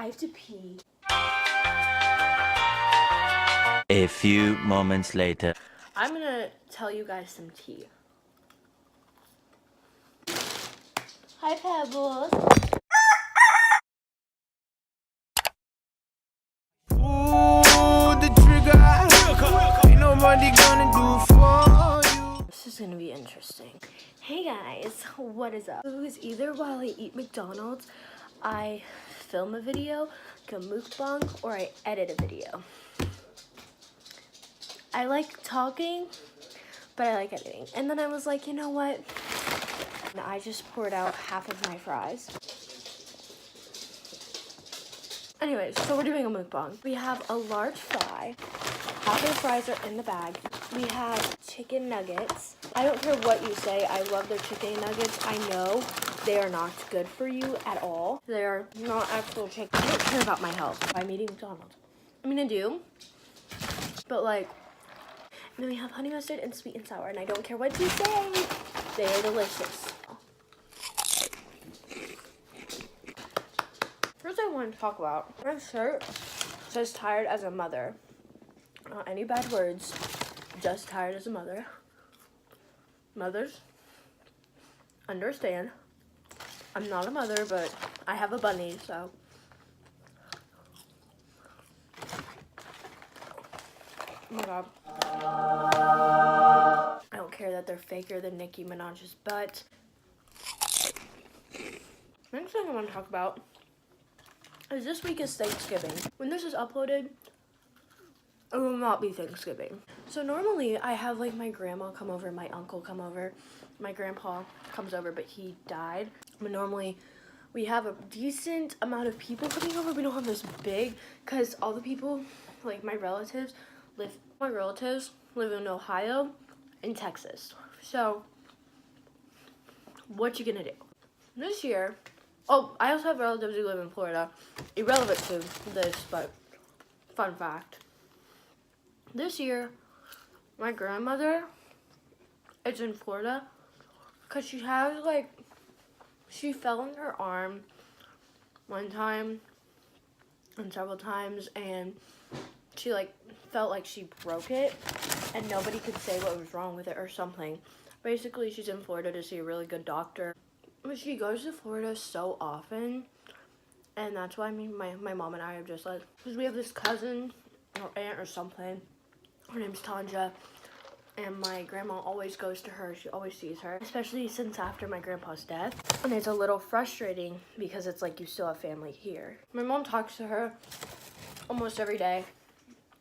I have to pee. A few moments later. I'm gonna tell you guys some tea. Hi, Pebbles. Ooh, the trigger. Ain't nobody gonna do for you. This is gonna be interesting. Hey guys, what is up? It was either while I eat McDonald's, I film a video, like a mukbang, or I edit a video. I like talking, but I like editing. And then I was like, you know what? And I just poured out half of my fries. Anyways, so we're doing a mukbang. We have a large fry. Half of the fries are in the bag. We have chicken nuggets. I don't care what you say. I love their chicken nuggets. I know they are not good for you at all. They are not actual chicken. I don't care about my health. I'm eating McDonald's. I mean, I do. But like, and then we have honey mustard and sweet and sour. And I don't care what you say. They are delicious. First I want to talk about, my shirt says tired as a mother. Not any bad words, just tired as a mother. Mothers, understand. I'm not a mother, but I have a bunny, so. Oh my god. I don't care that they're faker than Nicki Minaj's butt. Next thing I want to talk about is this week is Thanksgiving. When this is uploaded, it will not be Thanksgiving. So normally I have like my grandma come over, my uncle come over, my grandpa comes over, but he died. But normally we have a decent amount of people coming over. We don't have this big, because all the people, like my relatives live in Ohio and Texas. So what you gonna do? This year, oh, I also have relatives who live in Florida. Irrelevant to this, but fun fact. This year, my grandmother is in Florida because she has, like, she fell on her arm one time and several times, and she, like, felt like she broke it, and nobody could say what was wrong with it or something. Basically, she's in Florida to see a really good doctor. But she goes to Florida so often, and that's why my mom and I are just like, because we have this cousin or aunt or something. Her name's Tanja, and my grandma always goes to her. She always sees her, especially since after my grandpa's death. And it's a little frustrating because it's like you still have family here. My mom talks to her almost every day.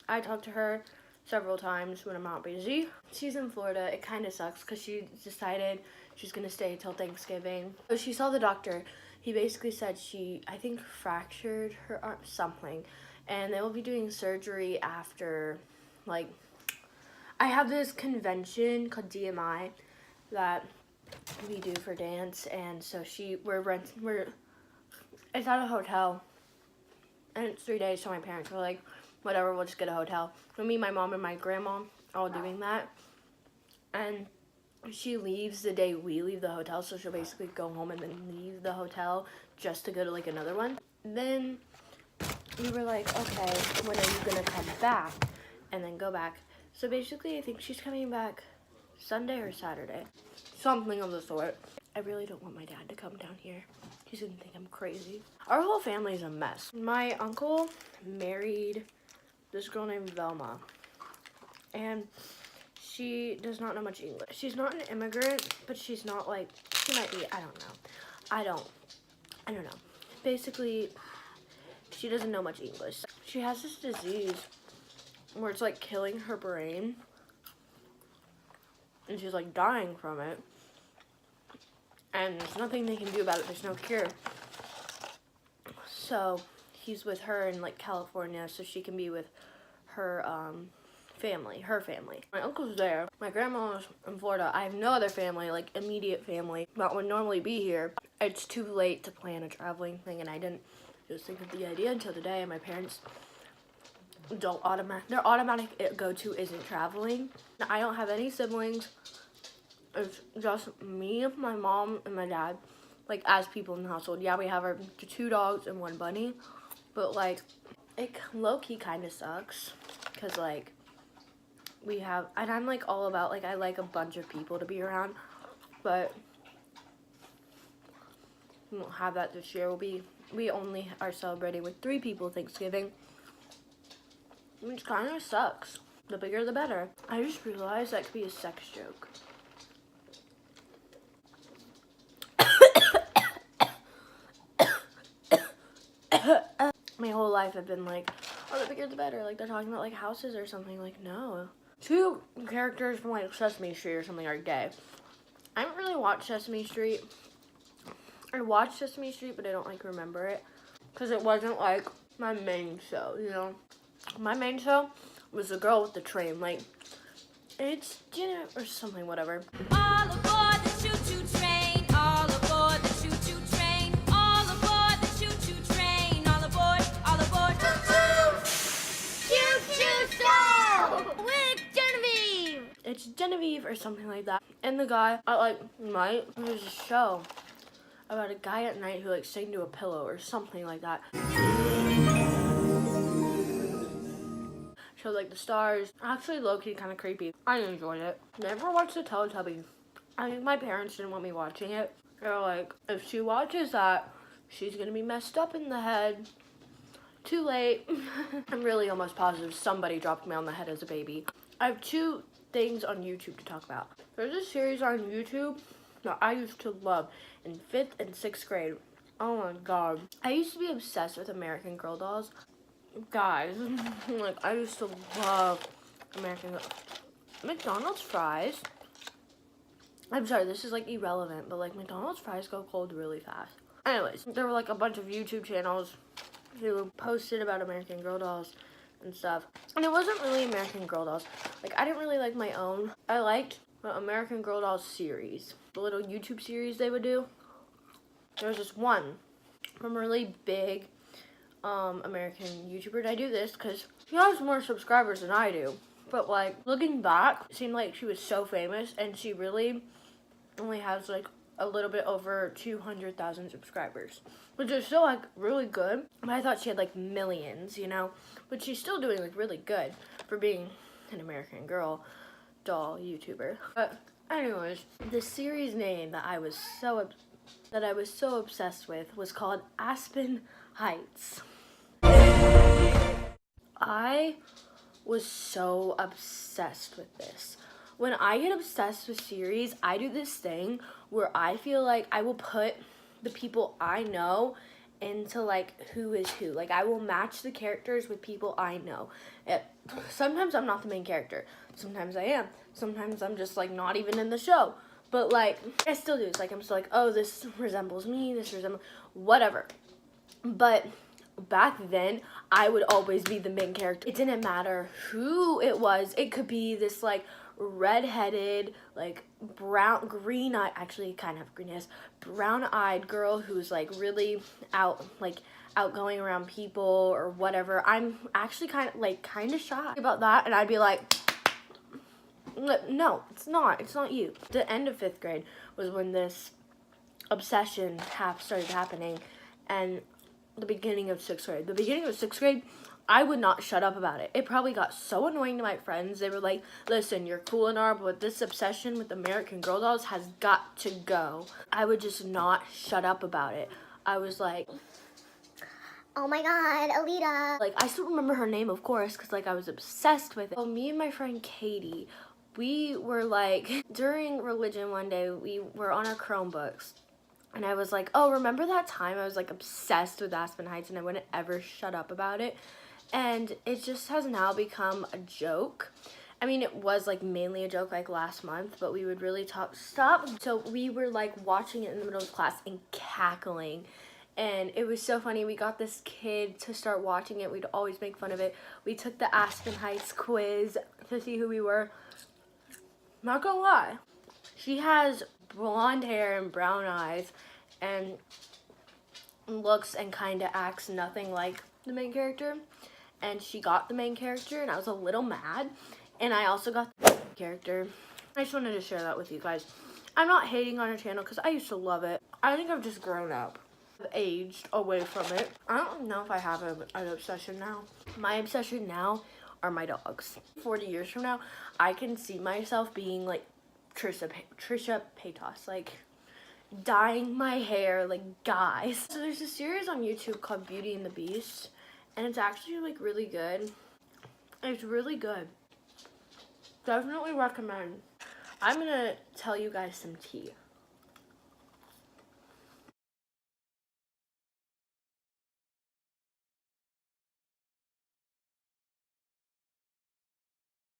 I talk to her several times when I'm not busy. She's in Florida. It kind of sucks because she decided she's going to stay till Thanksgiving. So she saw the doctor. He basically said she, I think, fractured her arm, something. And they will be doing surgery after, like, I have this convention called DMI that we do for dance, and so it's at a hotel, and it's 3 days, so my parents were like, whatever, we'll just get a hotel. So me, my mom, and my grandma are all doing that, and she leaves the day we leave the hotel, so she'll basically go home and then leave the hotel just to go to, like, another one. Then we were like, okay, when are you gonna come back? And then go back. So basically, I think she's coming back Sunday or Saturday. Something of the sort. I really don't want my dad to come down here. He's gonna think I'm crazy. Our whole family is a mess. My uncle married this girl named Velma. And she does not know much English. She's not an immigrant, but she's not like, she might be, I don't know. I don't know. Basically, she doesn't know much English. She has this disease where it's like killing her brain, and she's like dying from it, and there's nothing they can do about it. There's no cure. So he's with her in like California so she can be with her her family. My uncle's there. My grandma's in Florida. I have no other family, like immediate family that would normally be here. It's too late to plan a traveling thing, and I didn't just think of the idea until today. And my parents their automatic go-to isn't traveling. I don't have any siblings. It's just me, my mom, and my dad, like, as people in the household. Yeah, we have our 2 dogs and 1 bunny, But like, it low-key kind of sucks because like we have, and I'm like all about like, I like a bunch of people to be around, but we won't have that this year. We only are celebrating with 3 people Thanksgiving, which kind of sucks. The bigger the better. I just realized that could be a sex joke. My whole life I've been like, oh, the bigger the better. Like they're talking about like houses or something. Like, no. 2 characters from like Sesame Street or something are gay. I haven't really watched Sesame Street. I watched Sesame Street, but I don't like remember it because it wasn't like my main show, you know. My main show was the girl with the train, like it's or something, whatever. All aboard the choo-choo train. All aboard the choo-choo train. All aboard the choo-choo train. All aboard, all aboard. Choo-choo show with Genevieve. It's Genevieve or something like that. And the guy, there's a show about a guy at night who like sang to a pillow or something like that. Showed like the stars. Actually, low-key kind of creepy. I enjoyed it. Never watched the Teletubbies. I think my parents didn't want me watching it. They were like, if she watches that, she's gonna be messed up in the head. Too late. I'm really almost positive somebody dropped me on the head as a baby. I have 2 things on YouTube to talk about. There's a series on YouTube that I used to love in 5th and 6th grade. Oh my god. I used to be obsessed with American Girl dolls. Guys, like I used to love American Girl. McDonald's fries. I'm sorry, this is like irrelevant, but like McDonald's fries go cold really fast. Anyways, there were like a bunch of YouTube channels who posted about American Girl dolls and stuff. And it wasn't really American Girl dolls. Like I didn't really like my own. I liked the American Girl dolls series. The little YouTube series they would do. There was this one from a really big American YouTuber. And I do this because she has more subscribers than I do. But like looking back, it seemed like she was so famous and she really only has like a little bit over 200,000 subscribers, which is still like really good. But I thought she had like millions, you know, but she's still doing like really good for being an American Girl doll YouTuber. But anyways, the series name that I was so obsessed with was called Aspen Heights. I was so obsessed with this. When I get obsessed with series, I do this thing where I feel like I will put the people I know into like who is who. Like I will match the characters with people I know. Sometimes I'm not the main character. Sometimes I am. Sometimes I'm just like not even in the show. But like I still do. It's like I'm still like, oh, this resembles me. This resembles whatever. But back then, I would always be the main character. It didn't matter who it was. It could be this like redheaded, like green-eyed, actually kind of green-eyed, brown-eyed girl who's like really outgoing around people or whatever. I'm actually kind of shy about that, and I'd be like, no, it's not you. The end of 5th grade was when this obsession started happening, and the beginning of 6th grade. The beginning of 6th grade, I would not shut up about it. It probably got so annoying to my friends. They were like, listen, you're cool and all, but this obsession with American Girl dolls has got to go. I would just not shut up about it. I was like, oh my god, Alita. like, I still remember her name, of course, because like I was obsessed with it. So me and my friend Katie, we were like, during religion one day, we were on our Chromebooks. And I was like, oh, remember that time I was like obsessed with Aspen Heights and I wouldn't ever shut up about it? And it just has now become a joke. I mean, it was like mainly a joke like last month, but we would really stop. So we were like watching it in the middle of class and cackling. And it was so funny. We got this kid to start watching it. We'd always make fun of it. We took the Aspen Heights quiz to see who we were. Not gonna lie. She has blonde hair and brown eyes and looks and kind of acts nothing like the main character, and she got the main character and I was a little mad, and I also got the character. I just wanted to share that with you guys. I'm not hating on her channel because I used to love it. I think I've just grown up. I've aged away from it. I don't know if I have an obsession now. My obsession now are my dogs. 40 years from now, I can see myself being like Trisha Paytas, like dyeing my hair like guys. So there's a series on YouTube called Beauty and the Beast, and it's actually like really good. It's really good. Definitely recommend. I'm gonna tell you guys some tea.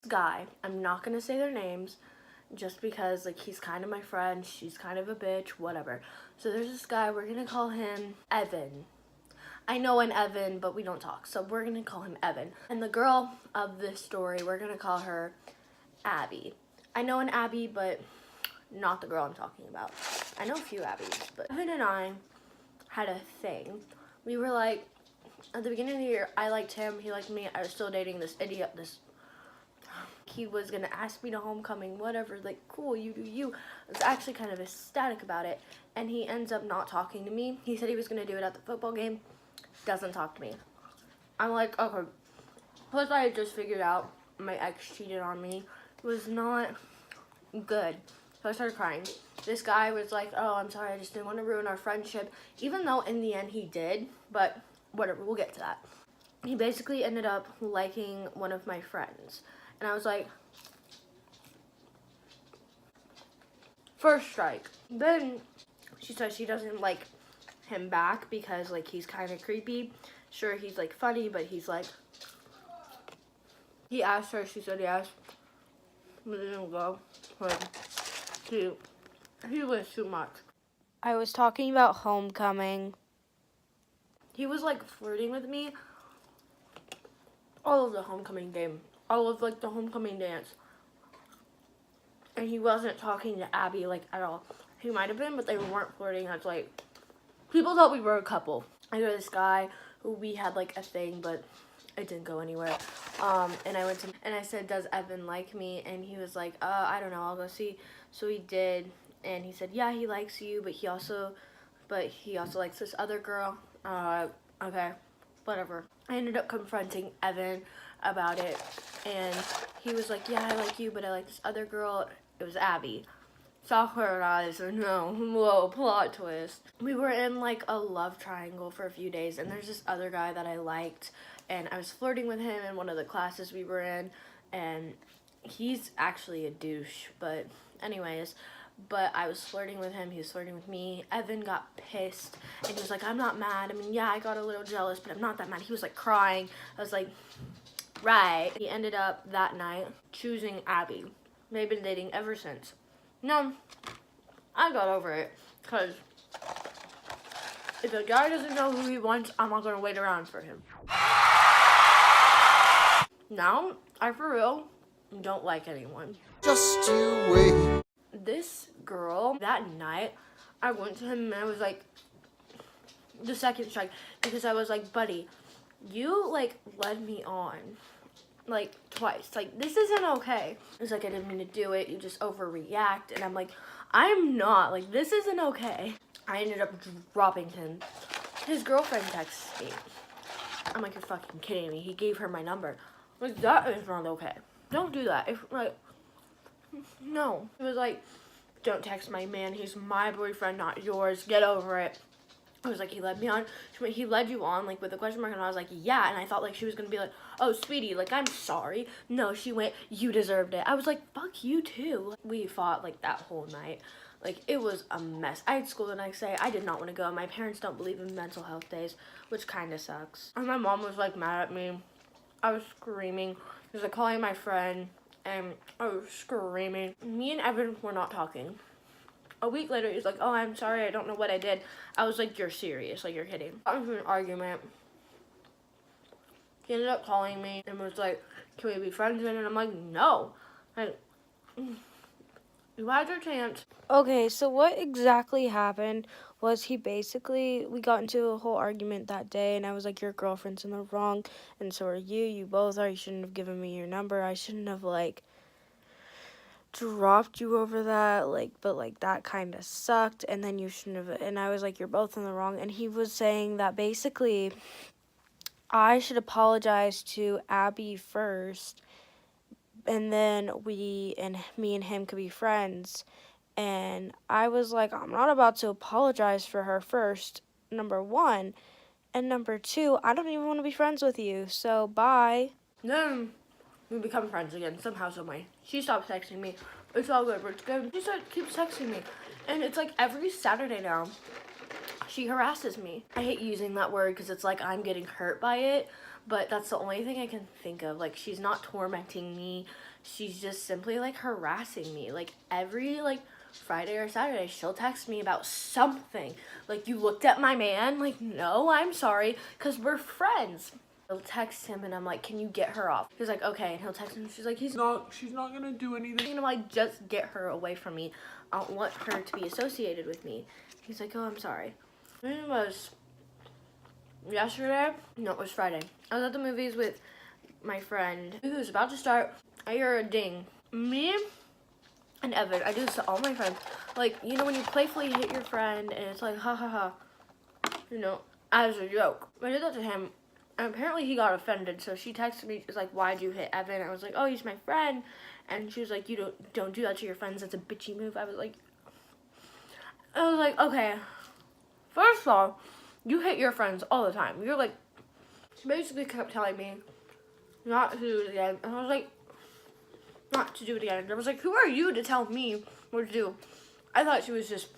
Guy, I'm not gonna say their names just because like he's kind of my friend, she's kind of a bitch, whatever. So there's this guy, we're gonna call him Evan. I know an Evan, but we don't talk, so we're gonna call him Evan. And the girl of this story, we're gonna call her Abby. I know an Abby, but not the girl I'm talking about. I know a few Abbies, but Evan and I had a thing. We were like, at the beginning of the year, I liked him, he liked me. I was still dating this idiot, he was gonna ask me to homecoming, whatever, like, cool, you do you. I was actually kind of ecstatic about it, and he ends up not talking to me. He said he was gonna do it at the football game, doesn't talk to me. I'm like, okay. Plus, I had just figured out my ex cheated on me. It was not good. So I started crying. This guy was like, oh, I'm sorry, I just didn't want to ruin our friendship, even though in the end he did, but whatever, we'll get to that. He basically ended up liking one of my friends. And I was like, first strike. Then she said she doesn't like him back because like he's kind of creepy. Sure, he's like funny, but he's like, he asked her, she said yes. We didn't go. But he was too much. I was talking about homecoming. He was like flirting with me all of the homecoming game. All of like the homecoming dance. And he wasn't talking to Abby like at all. He might have been, but they weren't flirting. I was like, people thought we were a couple. I know this guy who we had like a thing, but it didn't go anywhere. And I went to, and I said, does Evan like me? And he was like, I don't know, I'll go see. So he did, and he said, yeah, he likes you, but he also likes this other girl. Okay, whatever. I ended up confronting Evan about it, and he was like, yeah, I like you, but I like this other girl. It was Abby. Software eyes, or no, whoa, plot twist. We were in like a love triangle for a few days, and there's this other guy that I liked, and I was flirting with him in one of the classes we were in, and he's actually a douche, but anyways, but I was flirting with him, he was flirting with me. Evan got pissed, and he was like, I'm not mad. I mean, yeah, I got a little jealous, but I'm not that mad. He was like crying. I was like, right. He ended up that night choosing Abby. They've been dating ever since. No, I got over it, because if a guy doesn't know who he wants, I'm not going to wait around for him. Now, I for real don't like anyone. Just you wait. This girl, that night, I went to him and I was like, the second strike, because I was like, buddy, you, like, led me on, like, twice. Like, this isn't okay. It's like, I didn't mean to do it. You just overreact. And I'm like, I'm not. Like, this isn't okay. I ended up dropping him. His girlfriend texts me. I'm like, you're fucking kidding me. He gave her my number. Like, that is not okay. Don't do that. If, like, no. He was like, don't text my man. He's my boyfriend, not yours. Get over it. I was like, he led me on. She went, he led you on, like, with a question mark, and I was like, yeah. And I thought, like, she was gonna be like, oh, sweetie, like, I'm sorry. No, she went, you deserved it. I was like, fuck you too. We fought, like, that whole night. Like, it was a mess. I had school the next day. I did not want to go. My parents don't believe in mental health days, which kind of sucks. And my mom was, like, mad at me. I was screaming. She was, like, calling my friend, and I was screaming. Me and Evan were not talking. A week later, he's like, oh, I'm sorry, I don't know what I did. I was like, you're serious, like, you're kidding. Got into an argument. He ended up calling me and was like, can we be friends again? And I'm like, no. Like, you had your chance. Okay, so what exactly happened was we got into a whole argument that day, and I was like, your girlfriend's in the wrong, and so are you. You both are. You shouldn't have given me your number. I shouldn't have, like, dropped you over that, like, but like that kind of sucked, and then you shouldn't have. And I was like, you're both in the wrong. And he was saying that basically I should apologize to Abby first, and then me and him could be friends. And I was like, I'm not about to apologize for her first, number one. And number two, I don't even want to be friends with you, so bye. Then we become friends again, somehow, some way. She stopped texting me. It's all good, it's good. She keeps texting me. And it's like every Saturday now, she harasses me. I hate using that word because it's like I'm getting hurt by it, but that's the only thing I can think of. Like, she's not tormenting me. She's just simply like harassing me. Like every Friday or Saturday, she'll text me about something. Like, you looked at my man? Like, no, I'm sorry, because we're friends. I'll text him, and I'm like, can you get her off? He's like, okay, and he'll text me, she's like, she's not gonna do anything. And I'm like, just get her away from me. I don't want her to be associated with me. He's like, oh, I'm sorry. And it was yesterday? No, it was Friday. I was at the movies with my friend who was about to start. I hear a ding. Me and Evan, I do this to all my friends. Like, you know when you playfully hit your friend and it's like, ha ha ha, you know, as a joke. I did that to him, and apparently he got offended, so she texted me, she's like, why'd you hit Evan? I was like, oh, he's my friend. And she was like, you don't do that to your friends, that's a bitchy move. I was like, okay, first of all, you hit your friends all the time. You're like, she basically kept telling me not to do it again. And I was like, not to do it again. And I was like, who are you to tell me what to do? I thought she was just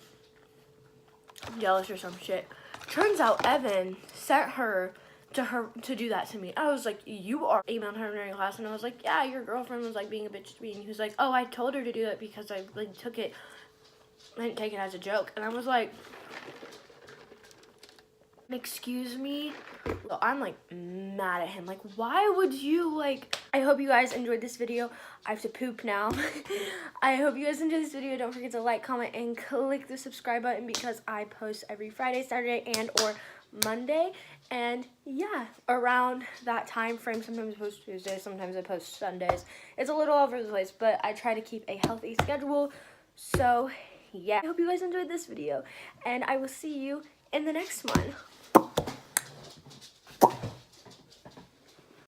jealous or some shit. Turns out Evan sent her to do that to me. I was like, you are. Emailed her during class, and I was like, yeah, your girlfriend was like being a bitch to me. And he was like, oh, I told her to do it because I like took it. I didn't take it as a joke. And I was like, excuse me? So I'm like mad at him. Like, why would you like... I hope you guys enjoyed this video. I have to poop now. I hope you guys enjoyed this video. Don't forget to like, comment, and click the subscribe button because I post every Friday, Saturday, and or Monday. And yeah, around that time frame. Sometimes I post Tuesdays, sometimes I post Sundays. It's a little all over the place, but I try to keep a healthy schedule. So yeah, I hope you guys enjoyed this video, and I will see you in the next one.